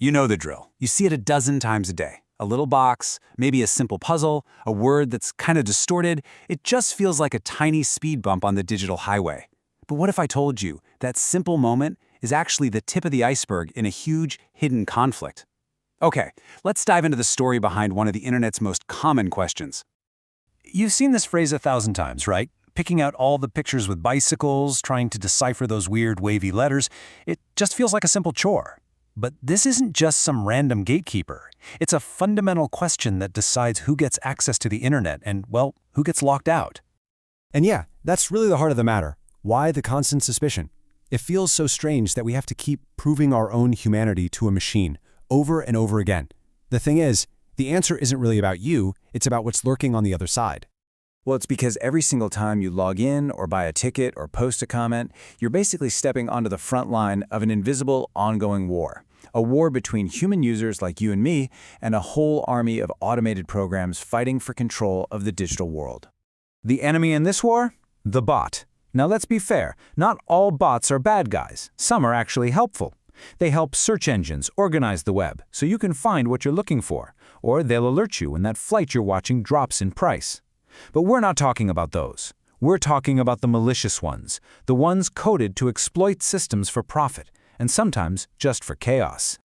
You know the drill. You see it a dozen times a day. A little box, maybe a simple puzzle, a word that's kind of distorted. It just feels like a tiny speed bump on the digital highway. But what if I told you that simple moment is actually the tip of the iceberg in a huge, hidden conflict? Okay, let's dive into the story behind one of the internet's most common questions. You've seen this phrase 1,000 times, right? Picking out all the pictures with bicycles, trying to decipher those weird wavy letters. It just feels like a simple chore. But this isn't just some random gatekeeper. It's a fundamental question that decides who gets access to the internet and, well, who gets locked out. And yeah, that's really the heart of the matter. Why the constant suspicion? It feels so strange that we have to keep proving our own humanity to a machine over and over again. The thing is, the answer isn't really about you, it's about what's lurking on the other side. Well, it's because every single time you log in or buy a ticket or post a comment, you're basically stepping onto the front line of an invisible, ongoing war. A war between human users like you and me and a whole army of automated programs fighting for control of the digital world. The enemy in this war? The bot. Now let's be fair, not all bots are bad guys. Some are actually helpful. They help search engines organize the web so you can find what you're looking for, or they'll alert you when that flight you're watching drops in price. But we're not talking about those. We're talking about the malicious ones, the ones coded to exploit systems for profit, and sometimes just for chaos.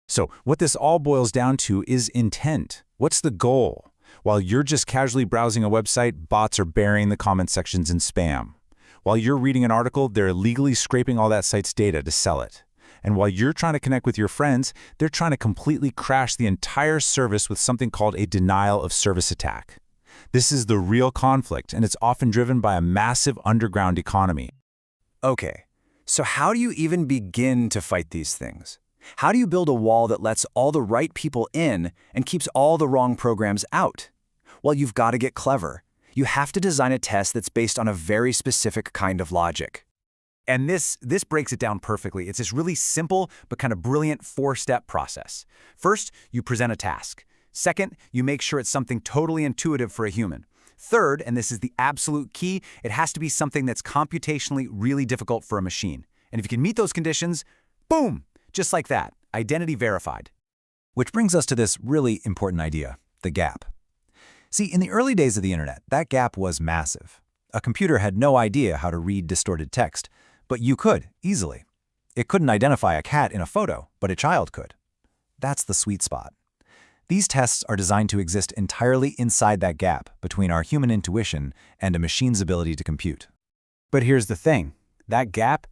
So what this all boils down to is intent. What's the goal? While you're just casually browsing a website, bots are burying the comment sections in spam. While you're reading an article, they're illegally scraping all that site's data to sell it. And while you're trying to connect with your friends, they're trying to completely crash the entire service with something called a denial of service attack. This is the real conflict, and it's often driven by a massive underground economy. Okay, so how do you even begin to fight these things? How do you build a wall that lets all the right people in and keeps all the wrong programs out? Well, you've got to get clever. You have to design a test that's based on a very specific kind of logic. And this breaks it down perfectly. It's this really simple but kind of brilliant four-step process. First, you present a task. Second, you make sure it's something totally intuitive for a human. Third, and this is the absolute key, it has to be something that's computationally really difficult for a machine. And if you can meet those conditions, boom, just like that, identity verified. Which brings us to this really important idea, the gap. See, in the early days of the internet, that gap was massive. A computer had no idea how to read distorted text, but you could, easily. It couldn't identify a cat in a photo, but a child could. That's the sweet spot. These tests are designed to exist entirely inside that gap between our human intuition and a machine's ability to compute. But here's the thing, that gap,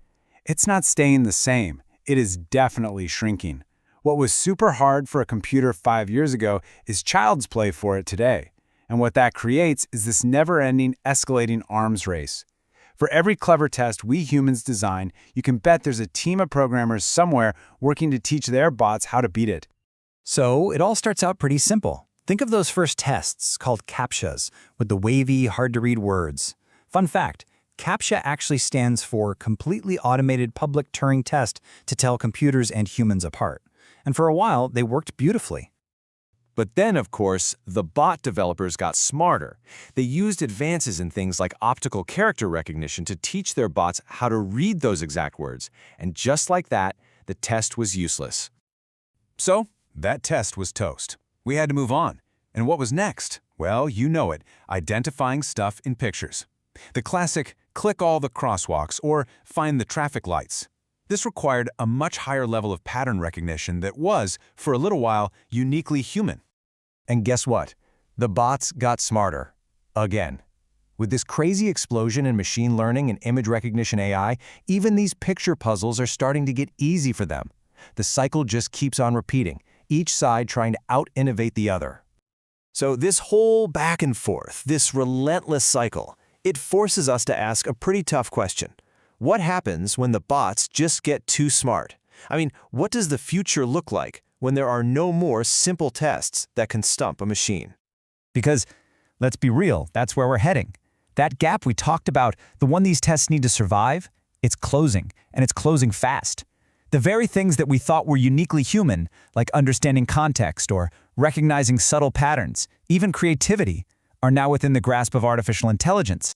it's not staying the same. It is definitely shrinking. What was super hard for a computer 5 years ago is child's play for it today. And what that creates is this never-ending, escalating arms race. For every clever test we humans design, you can bet there's a team of programmers somewhere working to teach their bots how to beat it. So it all starts out pretty simple. Think of those first tests called CAPTCHAs with the wavy, hard-to-read words. Fun fact, CAPTCHA actually stands for Completely Automated Public Turing Test to tell computers and humans apart. And for a while, they worked beautifully. But then, of course, the bot developers got smarter. They used advances in things like optical character recognition to teach their bots how to read those exact words. And just like that, the test was useless. So, that test was toast. We had to move on. And what was next? Well, you know it, identifying stuff in pictures. The classic, click all the crosswalks or find the traffic lights. This required a much higher level of pattern recognition that was, for a little while, uniquely human. And guess what? The bots got smarter. Again. With this crazy explosion in machine learning and image recognition AI, even these picture puzzles are starting to get easy for them. The cycle just keeps on repeating, each side trying to out-innovate the other. So this whole back and forth, this relentless cycle, it forces us to ask a pretty tough question. What happens when the bots just get too smart? I mean, what does the future look like when there are no more simple tests that can stump a machine? Because, let's be real, that's where we're heading. That gap we talked about, the one these tests need to survive, it's closing, and it's closing fast. The very things that we thought were uniquely human, like understanding context or recognizing subtle patterns, even creativity, are now within the grasp of artificial intelligence.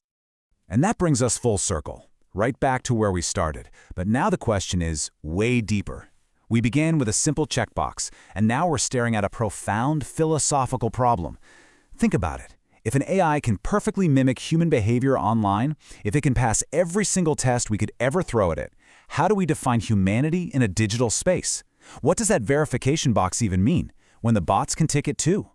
And that brings us full circle, right back to where we started. But now the question is way deeper. We began with a simple checkbox, and now we're staring at a profound philosophical problem. Think about it. If an AI can perfectly mimic human behavior online, if it can pass every single test we could ever throw at it, how do we define humanity in a digital space? What does that verification box even mean, when the bots can tick it too?